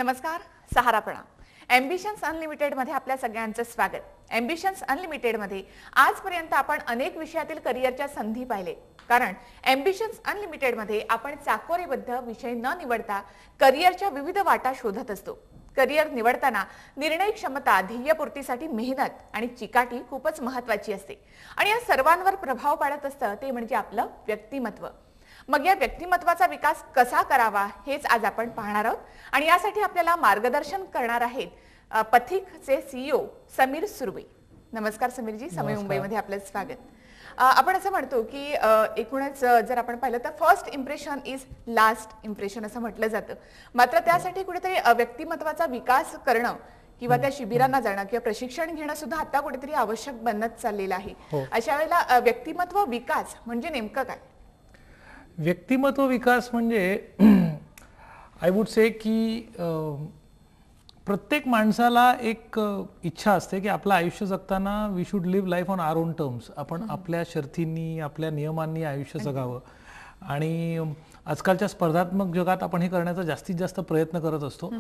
नमस्कार, सहारा प्रणाम. एम्बिशन्स अनलिमिटेड मध्ये आपल्या सगळ्यांचं स्वागत. एम्बिशन्स अनलिमिटेड मध्ये आजपर्यंत आपण अनेक विषयातील करिअरच्या संधी पाहिले. कारण एम्बिशन्स अनलिमिटेड मध्ये आपण चाकोरीबद्ध विषय न निवडता करिअरच्या विविध वाटा शोधत असतो. करिअर निवडताना निर्णय क्षमता, ध्येयपूर्तीसाठी मेहनत आणि चिकाटी खूपच महत्त्वाची असते. आणि या सर्वांवर प्रभाव पाडत असतं ते म्हणजे आपलं व्यक्तिमत्व. मग या व्यक्तिमत्वाचा विकास कसा करावा हेच आज आपण पाहणार आहोत. आणि यासाठी आपल्याला मार्गदर्शन करणार आहेत पथिकचे सीईओ समीर सुर्वे. नमस्कार समीरजी, समय मुंबईमध्ये आपलं स्वागत. आपण असं म्हणतो की एकूणच जर आपण पाहिलं तर first impression is last impression असं म्हटलं जातं. मात्र त्यासाठी कुठेतरी व्यक्तिमत्वाचा विकास करणं किंवा त्या शिबिरांना जाणं किंवा प्रशिक्षण घेणं सुद्धा आता कुठेतरी आवश्यक बनत चाललेलं आहे. अशा वेळेला व्यक्तिमत्व विकास म्हणजे नेमकं काय? व्यक्तिमत्व विकास म्हणजे आय वुड से की प्रत्येक माणसाला एक इच्छा असते की आपलं आयुष्य जगताना we should live life on our own terms. आपण आपल्या शर्थींनी, आपल्या नियमांनी आयुष्य जगावं. आणि आजकालच्या स्पर्धात्मक जगात आपण हे करण्याचा जास्तीत जास्त प्रयत्न करत असतो.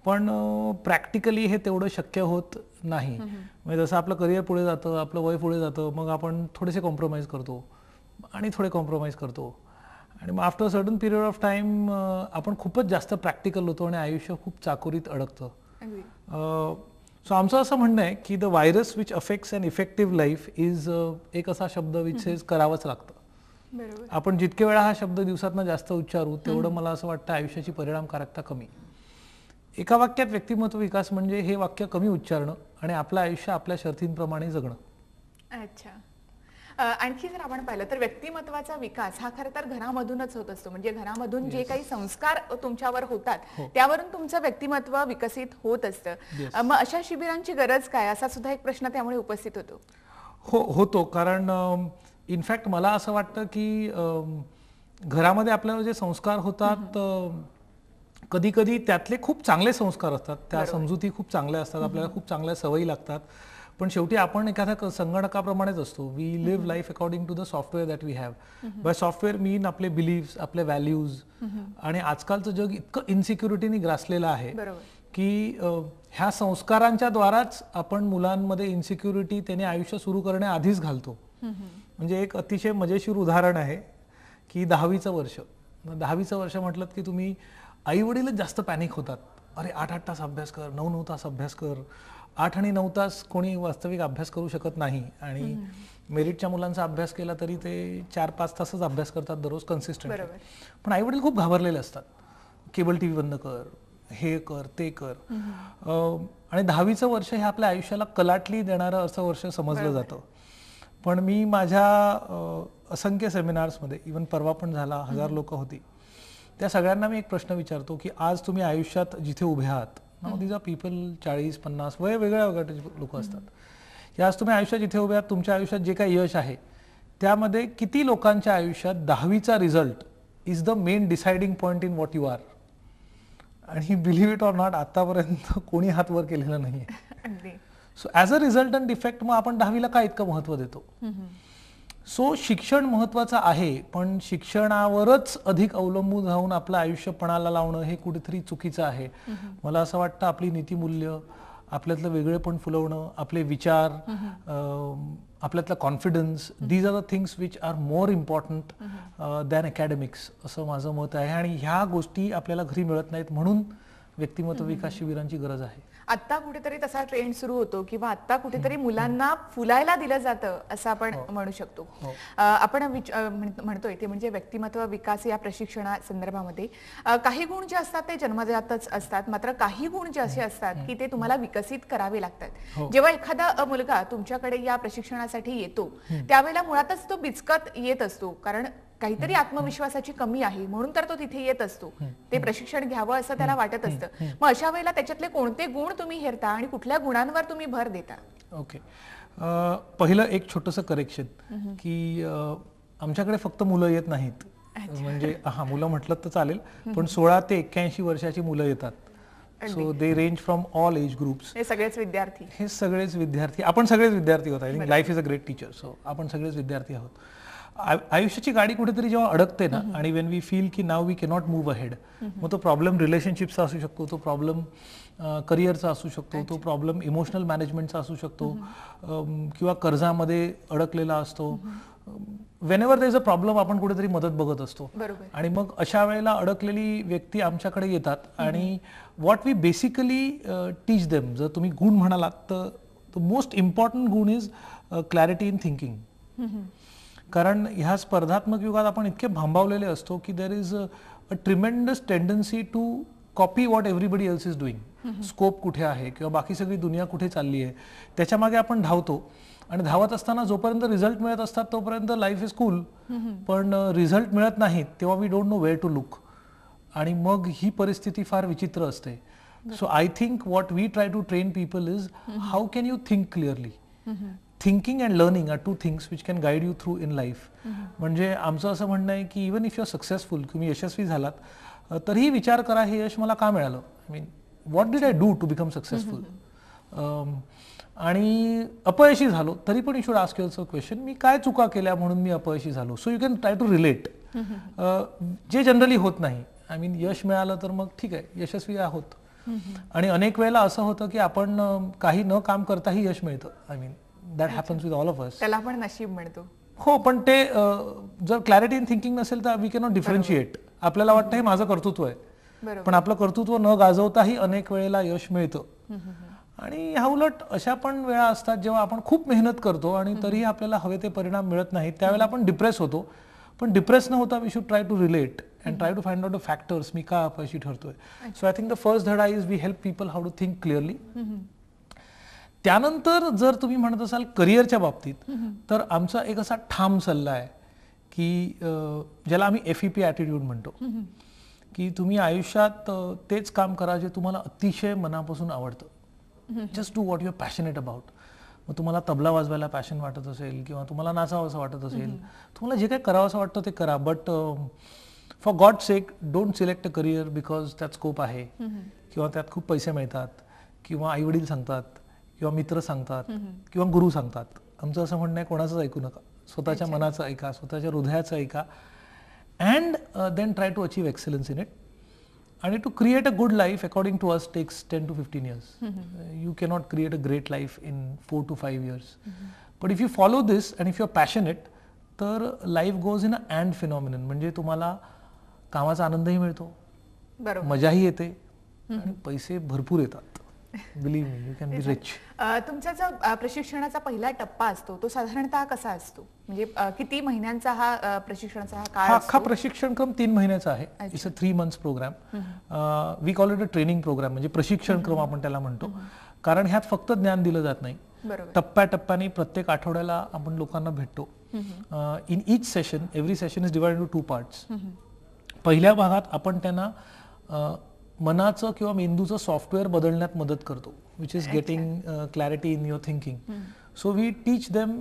पण प्रॅक्टिकली हे तेवढं शक्य होत नाही. म्हणजे जसं आपलं करिअर पुढे जातं, आपलं वय पुढे जातं, मग आपण थोडेसे कॉम्प्रोमाइज करतो आणि थोडे कॉम्प्रोमाइज करतो. आणि मग after certain period of time आपण खूपच जास्त प्रॅक्टिकल होतो आणि आयुष्य खूप चाकोरीत अडकतं. सो आमचं असं म्हणणं आहे की the virus which affects an effective life is एक असा शब्द विच सेज करावंच लागतं. आपण जितके वेळा हा शब्द दिवसातनं जास्त उच्चारू तेवढं मला असं वाटतं आयुष्याची परिणामकारकता कमी. एका वाक्यात व्यक्तिमत्व विकास म्हणजे हे वाक्य कमी उच्चारणं आणि आपलं आयुष्य आपल्या शर्थींप्रमाणे जगणं. अच्छा. आणखी जर आपण पाहिलं तर व्यक्तिमत्वाचा विकास हा खरं तर घरामधूनच होत असतो. म्हणजे घरामधून जे काही संस्कार तुमच्यावर होतात त्यावरून तुमचं व्यक्तिमत्व विकसित होत असतं. मग अशा शिबिरांची गरज काय असा सुद्धा एक प्रश्न त्यामुळे उपस्थित होतो. होतो. कारण इनफॅक्ट मला असं वाटतं की घरामध्ये आपल्याला जे संस्कार होतात कधी कधी त्यातले खूप चांगले संस्कार असतात, त्या समजुती खूप चांगल्या असतात, आपल्याला खूप चांगल्या सवयी लागतात. पण शेवटी आपण एखाद्या संगणकाप्रमाणेच असतो. We live life according to the software that we have. By software mean आपले बिलीव्स, आपले व्हॅल्यूज. आणि आजकालचं जग इतकं इन्सिक्युरिटीने ग्रासलेलं आहे की ह्या संस्कारांच्या द्वाराच आपण मुलांमध्ये इन्सिक्युरिटी त्याने आयुष्य सुरू करण्याआधीच घालतो. म्हणजे एक अतिशय मजेशीर उदाहरण आहे की 10वीचं वर्ष. 10वीचं वर्ष म्हटलं की तुम्ही आई वडीलच जास्त पॅनिक होतात. अरे 8-8 तास अभ्यास कर, 9-9 तास अभ्यास कर. 8 आणि 9 तास कोणी वास्तविक अभ्यास करू शकत नाही. आणि मेरिटच्या मुलांचा अभ्यास केला तरी ते 4-5 तासच अभ्यास करतात दररोज कन्सिस्टंट. पण आई वडील खूप घाबरलेले असतात. केबल टीव्ही बंद कर, हे कर, ते कर. आणि 10वीचं वर्ष हे आपल्या आयुष्याला कलाटली देणारं असं वर्ष समजलं जातं. पण मी माझ्या असंख्य सेमिनार्समध्ये, इव्हन परवा पण झाला, 1000 लोक होती, त्या सगळ्यांना मी एक प्रश्न विचारतो की आज तुम्ही आयुष्यात जिथे उभे आहात, दीज आर पीपल 40-50 वेगवेगळ्या लोक असतात, की आज तुम्ही आयुष्यात जिथे उभे आहात, तुमच्या आयुष्यात जे काही यश आहे त्यामध्ये किती लोकांच्या आयुष्यात 10वीचा result is the main deciding point in what you are. आणि बिलीव्ह इट ऑर नॉट आतापर्यंत कोणी हात वर केलेला नाही. So as a resultant effect मग आपण 10वीला का इतकं महत्त्व देतो? सो शिक्षण महत्त्वाचं आहे, पण शिक्षणावरच अधिक अवलंबून राहून आपलं आयुष्य पणाला लावणं हे कुठेतरी चुकीचं आहे. मला असं वाटतं आपली नीतिमूल्य, आपल्यातलं वेगळेपण फुलवणं, आपले विचार, आपल्यातला confidence, these are the things which are more important than academics असं माझं मत आहे. आणि ह्या गोष्टी आपल्याला घरी मिळत नाहीत, म्हणून व्यक्तिमत्व विकास शिबिरांची गरज आहे. आता कुठेतरी तसा ट्रेंड सुरू होतो किंवा आता कुठेतरी मुलांना फुलायला दिलं जातं असं आपण म्हणू शकतो. आपण म्हणतोय ते म्हणजे व्यक्तिमत्व विकास या प्रशिक्षणा संदर्भामध्ये काही गुण जे असतात ते जन्मजातच असतात, मात्र काही गुण जे असे असतात की ते तुम्हाला विकसित करावे लागतात. जेव्हा एखादा मुलगा तुमच्याकडे या प्रशिक्षणासाठी येतो त्यावेळेला मुळातच तो बिचकत येत असतो, कारण काहीतरी आत्मविश्वासाची कमी आहे म्हणून तर तो तिथे येत असतो, ते प्रशिक्षण घ्यावं असं त्याला वाटत असतं. मग अशा वेळेला त्याच्यातले कोणते गुण तुम्ही हेरता आणि कुठल्या गुणांवर तुम्ही भर देता? ओके, पहिलं एक छोटंसं करेक्शन की आमच्याकडे फक्त मुलं येत नाहीत. म्हणजे मुलं म्हटलं तर चालेल, पण 16 ते 81 वर्षाची मुलं येतात. So they range from all age groups. हे सगळेच विद्यार्थी आपण सगळेच विद्यार्थी आहोत. I think life is a great teacher. So आपण सगळेच विद्यार्थी आहोत. आयुष्याची गाडी कुठेतरी जेव्हा अडकते ना आणि वेन वी फील की now we cannot move ahead, मग तो प्रॉब्लेम रिलेशनशिपचा असू शकतो, तो प्रॉब्लेम करिअरचा असू शकतो, तो प्रॉब्लेम इमोशनल मॅनेजमेंटचा असू शकतो, किंवा कर्जामध्ये अडकलेला असतो. Whenever there is a problem आपण कुठेतरी मदत बघत असतो. आणि मग अशा वेळेला अडकलेली व्यक्ती आमच्याकडे येतात आणि what we basically teach them, जर तुम्ही गुण म्हणालात तर द मोस्ट इम्पॉर्टंट गुण इज क्लॅरिटी इन थिंकिंग. कारण ह्या स्पर्धात्मक युगात आपण इतके भांबावलेले असतो की there is a tremendous tendency to copy what everybody else is doing. Scope कुठे आहे किंवा बाकी सगळी दुनिया कुठे चालली आहे त्याच्या मागे आपण धावतो. आणि धावत असताना जोपर्यंत रिझल्ट मिळत असतात तोपर्यंत लाईफ इज कूल, पण रिझल्ट मिळत नाहीत तेव्हा we don't know where to look. आणि मग ही परिस्थिती फार विचित्र असते. So I think what we try to train people is how can you think clearly. Thinking and learning are two things which can guide you through in life. म्हणजे आमचं असं म्हणणं आहे की even if you are successful, तुम्ही यशस्वी झालात तरीही विचार करा हे यश मला का मिळालं. I mean what did I do to become successful. आणि अपयशी झालो तरी पण you should ask yourself question, मी काय चुका केल्या म्हणून मी अपयशी झालो. So you can try to relate, जे जनरली होत नाही. आय मीन यश मिळालं तर मग ठीक आहे, यशस्वी आहोत. आणि अनेक वेळेला असं होतं की आपण काही न काम करताही यश मिळतं. I mean that happens with all of us. त्याला आपण नशीब म्हणतो. हो, पण ते जर क्लॅरिटी इन थिंकिंग नसेल तर वी कॅनॉट डिफरन्शिएट. आपल्याला वाटतं हे माझं कर्तृत्व आहे, पण आपलं कर्तृत्व न गाजवताही अनेक वेळेला यश मिळतं. आणि ह्या उलट अशा पण वेळा असतात जेव्हा आपण खूप मेहनत करतो आणि तरीही आपल्याला हवे ते परिणाम मिळत नाहीत, त्यावेळेला आपण डिप्रेस होतो. पण डिप्रेस न होता we should try to relate and try to find out the factors, मी का अपयशी ठरतोय. So I think the first धडा is we help people how to think clearly. त्यानंतर जर तुम्ही म्हणत असाल करिअरच्या बाबतीत तर आमचा एक असा ठाम सल्ला आहे की ज्याला आम्ही FEP ॲटिट्यूड म्हणतो, की तुम्ही आयुष्यात तेच काम करा जे तुम्हाला अतिशय मनापासून आवडतं. Just do what you are passionate about. मग तुम्हाला तबला वाजवायला पॅशन वाटत असेल किंवा तुम्हाला नाचावं असं वाटत असेल, तुम्हाला जे काही करावं असं वाटतं ते करा. But for God sake don't select a career because त्यात स्कोप आहे किंवा त्यात खूप पैसे मिळतात किंवा आईवडील सांगतात किंवा मित्र सांगतात किंवा गुरु सांगतात. आमचं असं म्हणणं आहे कोणाचंच ऐकू नका, स्वतःच्या मनाचं ऐका, स्वतःच्या हृदयाचं ऐका. And then try to achieve excellence in it. आणि to create a good life according to us takes 10 to 15 years. You cannot create a great life in 4 to 5 years. But if you follow this and if you are passionate, तर life goes in a and phenomenon. म्हणजे तुम्हाला कामाचा आनंदही मिळतो, मजाही येते आणि पैसे भरपूर येतात. Believe me, you can be rich. तुमचा जो प्रशिक्षणाचा पहिला टप्पा असतो तो साधारणतः कसा असतो, म्हणजे किती महिन्यांचा हा प्रशिक्षणाचा काळ असतो? हा प्रशिक्षण क्रम 3 महिन्याचा आहे. It's a 3 months program. We call it a training program, म्हणजे प्रशिक्षण क्रम आपण त्याला म्हणतो. कारण ह्यात फक्त ज्ञान दिलं जात नाही, टप्प्याटप्प्याने प्रत्येक आठवड्याला आपण लोकांना भेटतो. In each session, every session is divided into 2 parts. पहिल्या भागात आपण त्यांना मनाचं किंवा मेंदूचं सॉफ्टवेअर बदलण्यात मदत करतो, which is getting clarity in your thinking. So we teach them,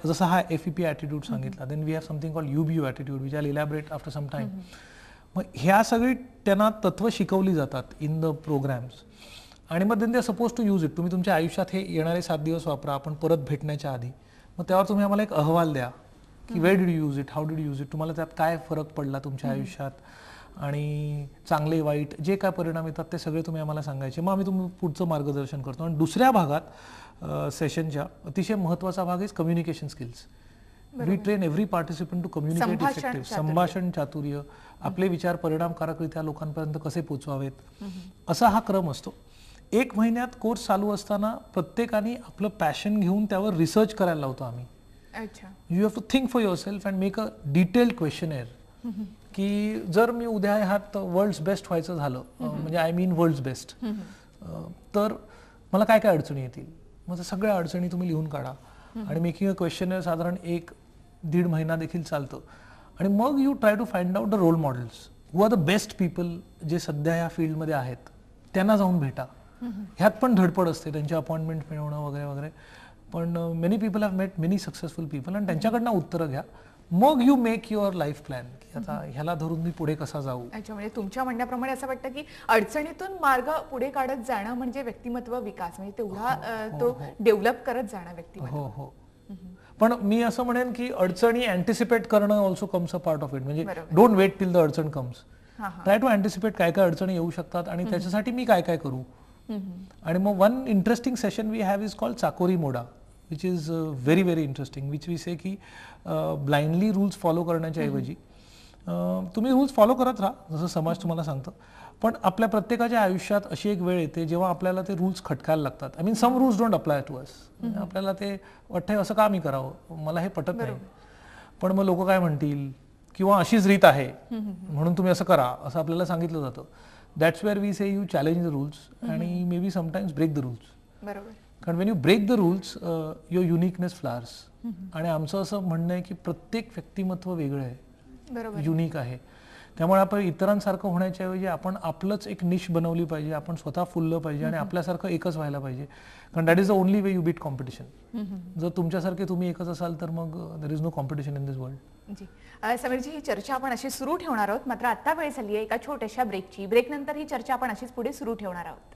जसं हा FEP ॲटिट्यूड सांगितला, then we have something called UBU attitude which I elaborate after some time. मग ह्या सगळी त्यांना तत्व शिकवली जातात इन द प्रोग्राम्स. आणि मग then they are suppose to use it. तुम्ही तुमच्या आयुष्यात हे येणारे 7 दिवस वापरा, आपण परत भेटण्याच्या आधी. मग त्यावर तुम्ही आम्हाला एक अहवाल द्या की where did you use it, how did you use it, तुम्हाला त्यात काय फरक पडला तुमच्या आयुष्यात, आणि चांगले वाईट जे काय परिणाम येतात ते सगळे तुम्ही आम्हाला सांगायचे. मग आम्ही तुम्ही पुढचं मार्गदर्शन करतो. आणि दुसऱ्या भागात सेशनच्या अतिशय महत्त्वाचा भाग is communication skills. We train every participant to communicate effective. संभाषण चातुर्य, आपले विचार परिणामकारकरित्या लोकांपर्यंत कसे पोचवावेत, असा हा क्रम असतो. 1 महिन्यात कोर्स चालू असताना प्रत्येकाने आपलं पॅशन घेऊन त्यावर रिसर्च करायला लावतो आम्ही. You have to think for yourself and make a detailed questionnaire. की जर मी उद्या ह्यात वर्ल्ड्स बेस्ट व्हायचं झालं, म्हणजे आय मीन वर्ल्ड्स बेस्ट, तर मला काय काय अडचणी येतील. मग सगळ्या अडचणी तुम्ही लिहून काढा. आणि मेकिंग अ क्वेश्चनेअर साधारण 1-1.5 महिना देखील चालतं. आणि मग you try to find out the role models, who are the best people जे सध्या या फील्डमध्ये आहेत, त्यांना जाऊन भेटा. ह्यात पण धडपड असते, त्यांची अपॉइंटमेंट मिळवणं वगैरे वगैरे. पण many people have met many successful people आणि त्यांच्याकडनं उत्तरं घ्या. मग you make your life plan, की आता ह्याला धरून मी पुढे कसा जाऊ. अच्छा, म्हणजे तुमच्या म्हणण्याप्रमाणे असं वाटतं की अडचणीतून मार्ग पुढे काढत जाणं म्हणजे व्यक्तिमत्व विकास, म्हणजे तेवढा तो डेव्हलप करत जाणं व्यक्तिमत्व. हो हो. पण मी असं म्हणेन की अडचणी अँटिसिपेट करणं also comes a part of it. म्हणजे डोंट वेट टिल द अडचण कम्स. ट्राय टू अँटिसिपेट काय काय अडचणी येऊ शकतात आणि त्याच्यासाठी मी काय काय करू. आणि मग one interesting session we have is called चाकोरी मोडा, which is very very interesting, which we say की ब्लाइंडली रूल्स फॉलो करण्याच्या ऐवजी तुम्ही रूल्स फॉलो करत राहा जसं समाज तुम्हाला सांगतं, पण आपल्या प्रत्येकाच्या आयुष्यात अशी एक वेळ येते जेव्हा आपल्याला ते रूल्स खटकायला लागतात. I mean some rules don't apply to us. आपल्याला ते वाटतंय असं का मी करावं, मला हे पटत नाही, पण मग लोक काय म्हणतील किंवा अशीच रीत आहे म्हणून तुम्ही असं करा असं आपल्याला सांगितलं जातं. That's where we say you challenge the rules आणि may be sometimes break the rules. कारण when you break the rules your uniqueness flowers. आणि आमचं असं म्हणणं आहे की प्रत्येक व्यक्तिमत्व वेगळं आहे, युनिक आहे. त्यामुळे आपण इतरांसारखं होण्याच्या ऐवजी आपण आपलंच एक निश बनवली पाहिजे, आपण स्वतः फुललं पाहिजे आणि आपल्यासारखं एकच व्हायला पाहिजे. कारण that is the only way you beat competition. जर तुमच्यासारखे तुम्ही एकच असाल तर मग there is no competition in this world. जी समीरजी, ही चर्चा आपण अशी सुरू ठेवणार आहोत, मात्र आता वेळ झाली आहे एका छोट्याशा ब्रेकची. ब्रेकनंतर ही चर्चा आपण अशीच पुढे सुरू ठेवणार आहोत.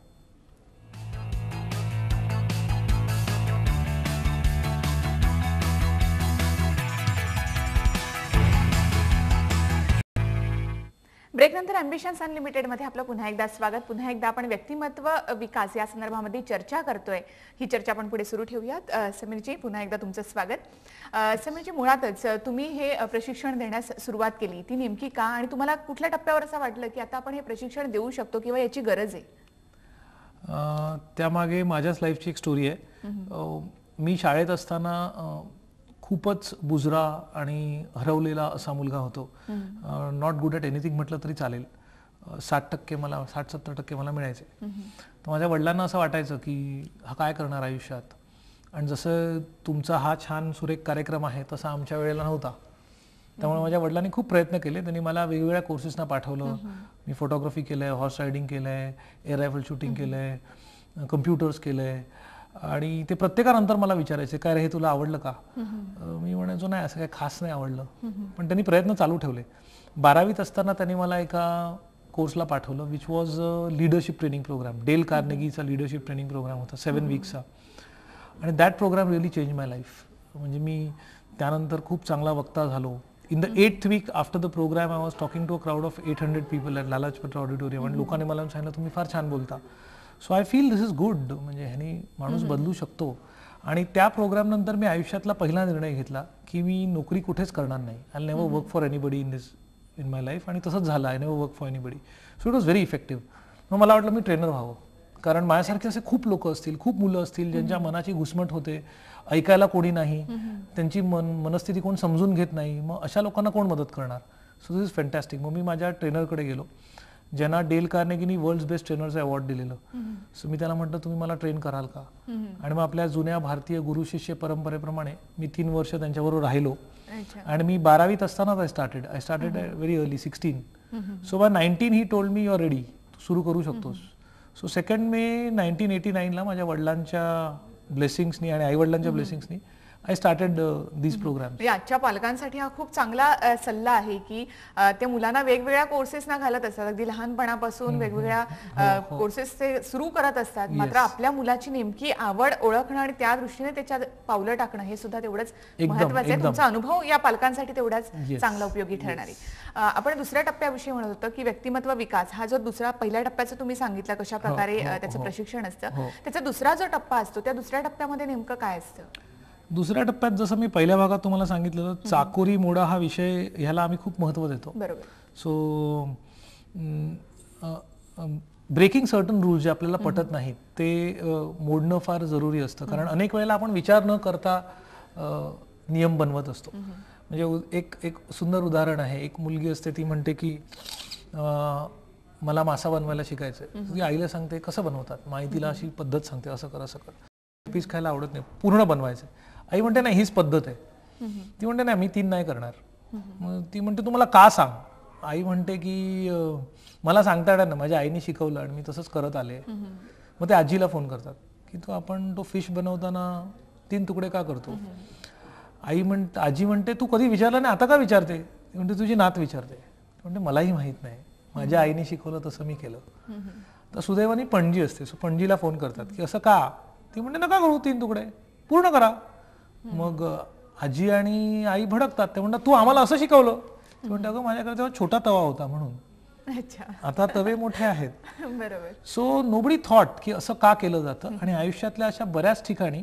ब्रेकनंतर अम्बिशन्स अनलिमिटेड मध्ये आपलं पुन्हा एकदा स्वागत. पुन्हा एकदा आपण व्यक्तिमत्व विकास या संदर्भामध्ये चर्चा करतोय. ही चर्चा आपण पुढे सुरू ठेवूयात. समीरजी, पुन्हा एकदा तुमचं स्वागत. समीरजी, मुळातच तुम्ही हे प्रशिक्षण देण्यास सुरुवात केली, ती नेमकी का आणि तुम्हाला कुठल्या टप्प्यावर असं वाटलं की आता आपण हे प्रशिक्षण देऊ शकतो किंवा याची गरज आहे? त्यामागे माझ्याच लाईफची एक स्टोरी आहे. मी शाळेत असताना खूपच बुजरा आणि हरवलेला असा मुलगा होतो. नॉट गुड ॲट एनिथिंग म्हटलं तरी चालेल. 60-70% मला मिळायचे. तर माझ्या वडिलांना असं वाटायचं की हा काय करणार आयुष्यात. आणि जसं तुमचा हा छान सुरेख कार्यक्रम आहे तसा आमच्या वेळेला नव्हता. त्यामुळे माझ्या वडिलांनी खूप प्रयत्न केले. त्यांनी मला वेगवेगळ्या कोर्सेसना पाठवलं. मी फोटोग्राफी केलं आहे, हॉर्स रायडिंग केलं आहे, एअर रायफल शूटिंग केलं आहे, कम्प्युटर्स केलं आहे. आणि ते प्रत्येकानंतर मला विचारायचे काय रे हे तुला आवडलं का. मी म्हणायचो नाही असं काही खास नाही आवडलं. पण त्यांनी प्रयत्न चालू ठेवले. 12वीत असताना त्यांनी मला एका कोर्सला पाठवलं which was leadership training program. Dale कार्नेगीचा लीडरशिप ट्रेनिंग प्रोग्राम होता 7 वीक्सचा. आणि that program really change my life. म्हणजे मी त्यानंतर खूप चांगला वक्ता झालो. In the 8th week after the program I was talking to a crowd of 800 people at Lala Lajpat Rai auditorium. आणि लोकांनी मला सांगितलं तुम्ही फार छान बोलता. So I feel this is good. म्हणजे ह्यानी माणूस बदलू शकतो. आणि त्या प्रोग्राम नंतर मी आयुष्यातला पहिला निर्णय घेतला की मी नोकरी कुठेच करणार नाही. I never work for anybody in my life. आणि तसंच झालं. I never work for anybody. So it was very effective. मग मला वाटलं मी ट्रेनर व्हावं. कारण माझ्यासारखे असे खूप लोक असतील, खूप मुलं असतील ज्यांच्या मनाची घुसमट होते, ऐकायला कोणी नाही, त्यांची मनस्थिती कोण समजून घेत नाही. मग अशा लोकांना कोण मदत करणार. So this is fantastic. मग मी माझ्या ट्रेनरकडे गेलो ज्यांना डेल कार्नेगीनी वर्ल्ड्स बेस्ट ट्रेनरचं अवॉर्ड दिलेलं. सो मी त्याला म्हटलं तुम्ही मला ट्रेन कराल का. आणि मग आपल्या जुन्या भारतीय गुरु शिष्य परंपरेप्रमाणे मी 3 वर्ष त्यांच्याबरोबर राहिलो. आणि मी 12वीत असतानाच I started very early 16. So by 19 he told me you are ready, सुरू करू शकतोस. सो 2 मे 1989ला माझ्या वडिलांच्या ब्लेसिंग्सनी आणि आईवडिलांच्या ब्लेसिंग्सनी आय स्टार्टेड दिस प्रोग्राम. आजच्या पालकांसाठी हा खूप चांगला सल्ला आहे की ते मुलांना वेगवेगळ्या कोर्सेसना घालत असतात. अगदी लहानपणापासून वेगवेगळ्या कोर्सेस ते सुरू करत असतात. मात्र आपल्या मुलाची नेमकी आवड ओळखणं आणि त्या दृष्टीने त्याच्या पावलं टाकणं हे सुद्धा तेवढंच महत्त्वाचं आहे. तुमचा अनुभव या पालकांसाठी तेवढाच चांगला उपयोगी ठरणार आहे. आपण दुसऱ्या टप्प्याविषयी म्हणत होतो की व्यक्तिमत्व विकास हा जो दुसरा पहिल्या टप्प्याचं तुम्ही सांगितलं कशा प्रकारे त्याचं प्रशिक्षण असतं, त्याचा दुसरा जो टप्पा असतो त्या दुसऱ्या टप्प्यामध्ये नेमकं काय असतं? दुसऱ्या टप्प्यात जसं मी पहिल्या भागात तुम्हाला सांगितलं चाकोरी मोडा हा विषय ह्याला आम्ही खूप महत्त्व देतो. बरोबर. सो ब्रेकिंग सर्टन रूल्स जे आपल्याला पटत नाहीत ते मोडणं फार जरुरी असतं. कारण अनेक वेळेला आपण विचार न करता नियम बनवत असतो. म्हणजे एक सुंदर उदाहरण आहे. एक मुलगी असते ती म्हणते की मला मासा बनवायला शिकायचं आहे. ती आईला सांगते कसं बनवतात. मग आई तिला अशी पद्धत सांगते असं कर असं कर. पीस खायला आवडत नाही, पूर्ण बनवायचं. आई म्हणते नाही हीच पद्धत आहे. ती म्हणते नाही मी 3 नाही करणार. मग ती म्हणते तुम्हाला का सांग. आई म्हणते की मला सांगता येणार ना, माझ्या आईने शिकवलं आणि मी तसंच करत आले. मग ते आजीला फोन करतात की आपण तो फिश बनवताना 3 तुकडे का करतो. आजी म्हणते तू कधी विचारलं नाही आता का विचारते. ती म्हणते तुझी नात विचारते. म्हणते मलाही माहित नाही, माझ्या आईने शिकवलं तसं मी केलं. तर सुदैवाने पणजी असते. सो पणजीला फोन करतात की असं का. ती म्हणते नका करू 3 तुकडे, पूर्ण करा. मग आजी आणि आई भडकतात, ते म्हणतात तू आम्हाला असं शिकवलं. ते म्हणतात अगं माझ्याकडे तेव्हा छोटा तवा होता म्हणून, अच्छा, आता तवे मोठे आहेत. बरोबर. सो नोबडी थॉट की असं का केलं जातं. आणि आयुष्यातल्या अशा बऱ्याच ठिकाणी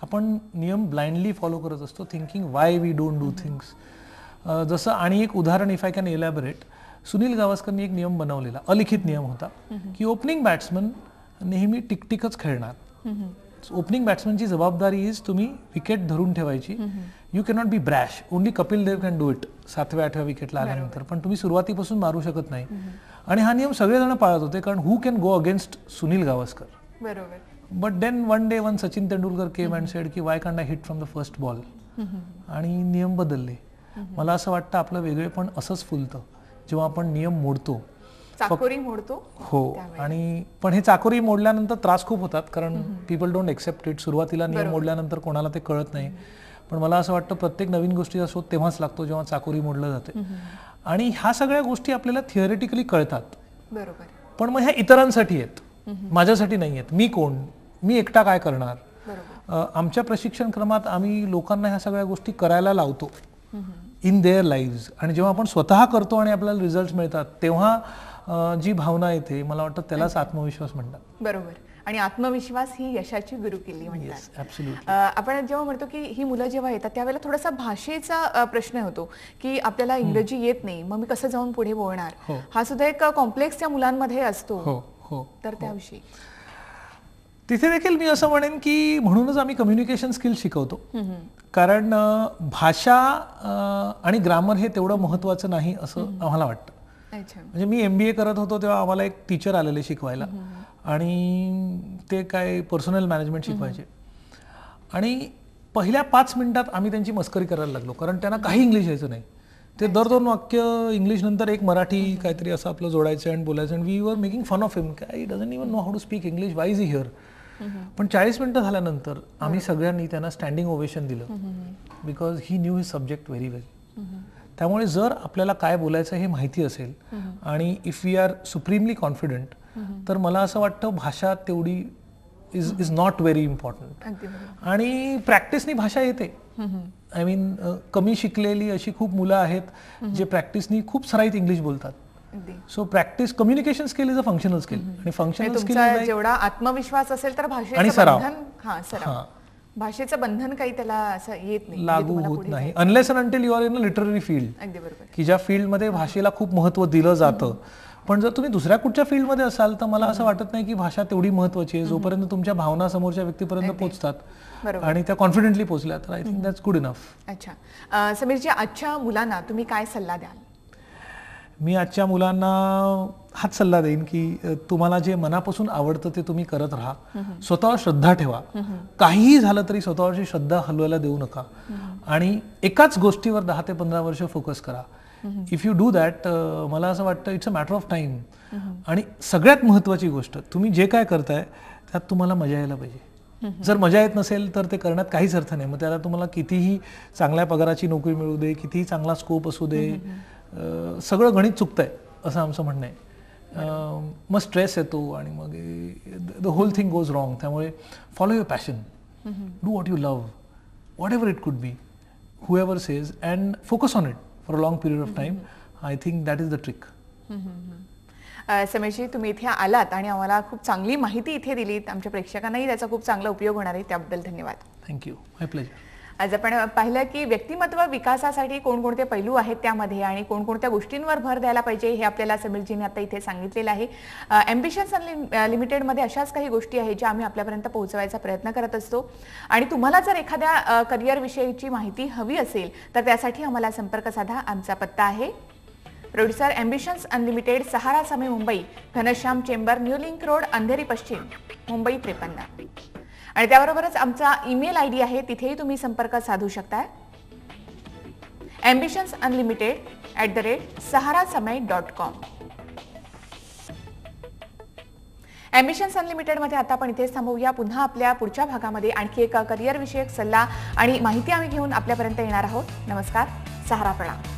आपण नियम ब्लाइंडली फॉलो करत असतो, thinking why we don't do things. जसं आणि एक उदाहरण if I can elaborate, Sunil गावस्करनी एक नियम बनवलेला, अलिखित नियम होता की ओपनिंग बॅट्समन नेहमी टिकटिकच खेळणार. ओपनिंग बॅट्समनची जबाबदारी इज तुम्ही विकेट धरून ठेवायची. You cannot be brash, only Kapil Dev can do it 7व्या-8व्या विकेटला आल्यानंतर, पण तुम्ही सुरुवातीपासून मारू शकत नाही. आणि हा नियम सगळेजण पाळत होते, कारण who can go against Sunil Gavaskar. बरोबर. But then one day one Sachin Tendulkar came and said की why can't I hit from the first ball, आणि नियम बदलले. मला असं वाटतं आपलं वेगळेपण असंच फुलतं जेव्हा आपण नियम मोडतो, चाकोरी मोडतो. हो. आणि पण हे चाकोरी मोडल्यानंतर त्रास खूप होतात, कारण पीपल डोंट एक्सेप्ट इट. सुरुवातीला नियम मोडल्यानंतर कोणाला ते कळत नाही, पण मला असं वाटतं प्रत्येक नवीन गोष्टीचा शोध तेव्हाच लागतो जेव्हा चाकोरी मोडलं जाते. आणि ह्या सगळ्या गोष्टी आपल्याला थिअरेटिकली कळतात, बरोबर, पण मग ह्या इतरांसाठी आहेत, माझ्यासाठी नाही आहेत. मी कोण, मी एकटा काय करणार. आमच्या प्रशिक्षण क्रमात आम्ही लोकांना ह्या सगळ्या गोष्टी करायला लावतो इन देअर लाईव्ह. आणि जेव्हा आपण स्वतः करतो आणि आपल्याला रिझल्ट मिळतात, तेव्हा जी भावना येते, मला वाटतं त्यालाच आत्मविश्वास म्हणतात. बरोबर. आणि आत्मविश्वास ही यशाची गुरुकिल्ली म्हणतात. ऍब्सोल्युटली. आपण जेव्हा म्हणतो की ही मुलं जेव्हा येतात त्यावेळेला थोडासा भाषेचा प्रश्न होतो की आपल्याला इंग्रजी येत नाही, मग मी कसं जाऊन पुढे बोलणार. हा सुद्धा एक कॉम्प्लेक्स त्या मुलांमध्ये असतो. तर त्याविषयी तिथे देखील मी असं म्हणेन की म्हणूनच आम्ही कम्युनिकेशन स्किल शिकवतो, कारण भाषा आणि ग्रामर हे तेवढं महत्वाचं नाही असं आम्हाला वाटतं. म्हणजे मी MBA करत होतो तेव्हा आम्हाला एक टीचर आलेले शिकवायला, आणि ते काय पर्सनल मॅनेजमेंट शिकवायचे. आणि पहिल्या 5 मिनिटात आम्ही त्यांची मस्करी करायला लागलो, कारण त्यांना काही इंग्लिश यायचं नाही. ते दर 2 वाक्य इंग्लिश नंतर एक मराठी काहीतरी असं आपलं जोडायचं आणि बोलायचं. आणि we were making fun of him, काय doesn't even know how to speak English, why is he here. पण 40 मिनिटं झाल्यानंतर आम्ही सगळ्यांनी त्यांना स्टँडिंग ओवेशन दिलं, because he knew his subject very well. त्यामुळे जर आपल्याला काय बोलायचं हे माहिती असेल आणि if we are supremely confident, तर मला असं वाटतं भाषा तेवढी इज नॉट व्हेरी इम्पॉर्टंट. आणि प्रॅक्टिसनी भाषा येते. आय मीन कमी शिकलेली अशी खूप मुलं आहेत जे प्रॅक्टिसनी खूप सराईत इंग्लिश बोलतात. So practice, communication skill is a functional skill. आणि फंक्शनल स्किल जेवढा आत्मविश्वास असेल तर आणि सराव, भाषेचं बंधन काही त्याला असं येत नाही, लागू होत नाही, unless and until you are in a literary field. अगदी बरोबर. की ज्या फील्डमध्ये भाषेला खूप महत्त्व दिलं जातं. पण जर तुम्ही दुसऱ्या कुठच्या फील्डमध्ये असाल तर मला असं वाटत नाही की भाषा तेवढी महत्त्वाची आहे. जोपर्यंत तुमच्या भावना समोरच्या व्यक्तीपर्यंत पोहोचतात आणि त्या कॉन्फिडेंटली पोहोचल्या, तर I think that's good enough. अच्छा समीरजी, आजच्या मुलांना तुम्ही काय सल्ला द्याल? मी आजच्या मुलांना हाच सल्ला देईन की तुम्हाला जे मनापासून आवडतं ते तुम्ही करत राहा. स्वतःवर श्रद्धा ठेवा. काहीही झालं तरी स्वतःवरची श्रद्धा हलवायला देऊ नका. आणि एकाच गोष्टीवर 10 ते 15 वर्ष फोकस करा. इफ यू डू दॅट, मला असं वाटतं it's a matter of time. आणि सगळ्यात महत्त्वाची गोष्ट, तुम्ही जे काय करताय त्यात तुम्हाला मजा यायला पाहिजे. जर मजा येत नसेल तर ते करण्यात काहीच अर्थ नाही. मग त्याला तुम्हाला कितीही चांगल्या पगाराची नोकरी मिळू दे, कितीही चांगला स्कोप असू दे, सगळं गणित चुकतंय असं आमचं म्हणणं आहे. मग स्ट्रेस येतो आणि मग the whole thing goes wrong. त्यामुळे follow your passion, do what you love, whatever it could be, whoever says, and focus on it for a long period of time. I think that is the trick. समीरजी, तुम्ही इथे आलात आणि आम्हाला खूप चांगली माहिती इथे दिलीत. आमच्या प्रेक्षकांनाही त्याचा खूप चांगला उपयोग होणार आहे, त्याबद्दल धन्यवाद. थँक्यू, माय प्लेजर. आज आपण पाहिलं की व्यक्तिमत्व विकासासाठी कोणकोणते पैलू आहेत त्यामध्ये आणि कोणकोणत्या गोष्टींवर भर द्यायला पाहिजे हे आपल्याला समीरजींनी आता इथे सांगितलेलं आहे. ॲम्बिशन्स अनलिमिटेडमध्ये अशाच काही गोष्टी आहेत ज्या आम्ही आपल्यापर्यंत पोहोचवायचा प्रयत्न करत असतो. आणि तुम्हाला जर एखाद्या करिअर विषयीची माहिती हवी असेल तर त्यासाठी आम्हाला संपर्क साधा. आमचा पत्ता आहे प्रोड्युसर ॲम्बिशन्स अनलिमिटेड, सहारा समय, Mumbai, Ghanshyam chamber, new link road, Andheri पश्चिम, मुंबई 53. आणि त्याबरोबरच आमचा ईमेल ID आहे, तिथेही तुम्ही संपर्क साधू शकता. ambitionsunlimited@saharasamay.com. ॲम्बिशन्स अनलिमिटेडमध्ये आता आपण इथेच थांबवूया. पुन्हा आपल्या पुढच्या भागामध्ये आणखी एक करिअर विषयक सल्ला आणि माहिती आम्ही घेऊन आपल्यापर्यंत येणार आहोत. नमस्कार, सहारा प्रणाम.